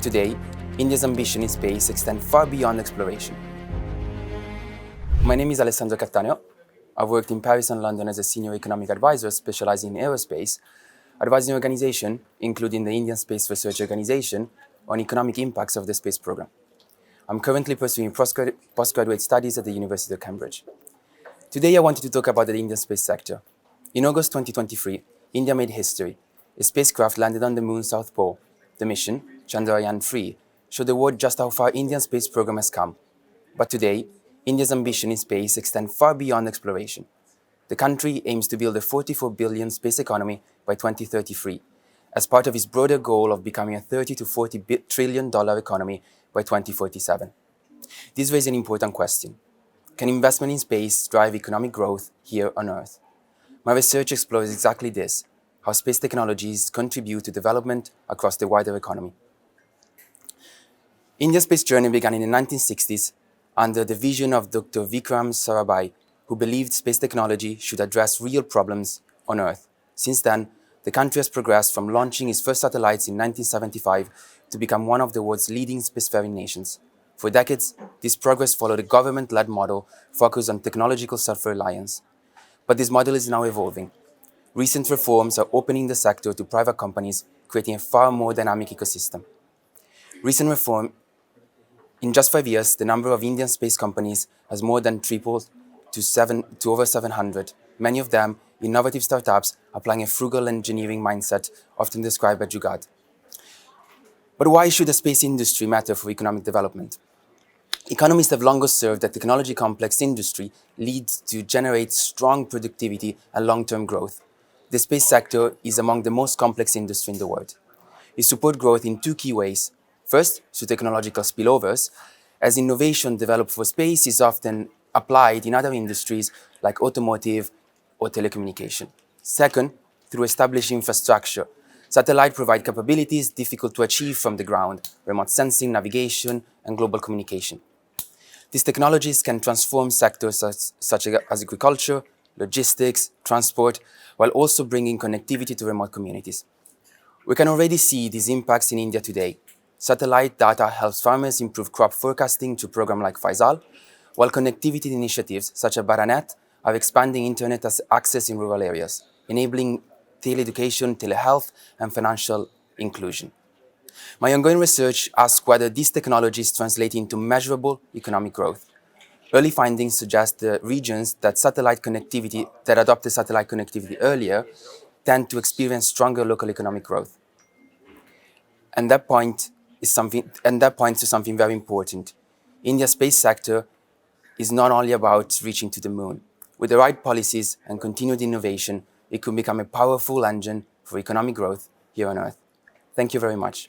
Today, India's ambition in space extends far beyond exploration. My name is Alessandro Cattaneo. I've worked in Paris and London as a senior economic advisor specializing in aerospace, advising organizations, including the Indian Space Research Organization, on economic impacts of the space program. I'm currently pursuing postgraduate studies at the University of Cambridge. Today, I wanted to talk about the Indian space sector. In August 2023, India made history. A spacecraft landed on the moon's south pole. The mission, Chandrayaan-3, showed the world just how far India's space program has come. But today, India's ambition in space extends far beyond exploration. The country aims to build a 44 billion space economy by 2033, as part of its broader goal of becoming a $30 to $40 trillion economy by 2047. This raises an important question. Can investment in space drive economic growth here on Earth? My research explores exactly this, how space technologies contribute to development across the wider economy. India's space journey began in the 1960s under the vision of Dr. Vikram Sarabhai, who believed space technology should address real problems on Earth. Since then, the country has progressed from launching its first satellites in 1975 to become one of the world's leading spacefaring nations. For decades, this progress followed a government-led model focused on technological self-reliance. But this model is now evolving. Recent reforms are opening the sector to private companies, creating a far more dynamic ecosystem. In just 5 years, the number of Indian space companies has more than tripled to over 700, many of them innovative startups applying a frugal engineering mindset often described as Jugaad. But why should the space industry matter for economic development? Economists have long observed that technology-complex industry leads to generate strong productivity and long-term growth. The space sector is among the most complex industries in the world. It supports growth in two key ways. First, through technological spillovers, as innovation developed for space is often applied in other industries like automotive or telecommunication. Second, through established infrastructure. Satellites provide capabilities difficult to achieve from the ground, remote sensing, navigation, and global communication. These technologies can transform sectors such as agriculture, logistics, transport, while also bringing connectivity to remote communities. We can already see these impacts in India today. Satellite data helps farmers improve crop forecasting through programs like Faisal, while connectivity initiatives such as Baranet are expanding internet access in rural areas, enabling teleeducation, telehealth, and financial inclusion. My ongoing research asks whether these technologies translate into measurable economic growth. Early findings suggest the regions that adopted satellite connectivity earlier tend to experience stronger local economic growth. And that points to something very important. India's space sector is not only about reaching to the moon. With the right policies and continued innovation, it could become a powerful engine for economic growth here on Earth. Thank you very much.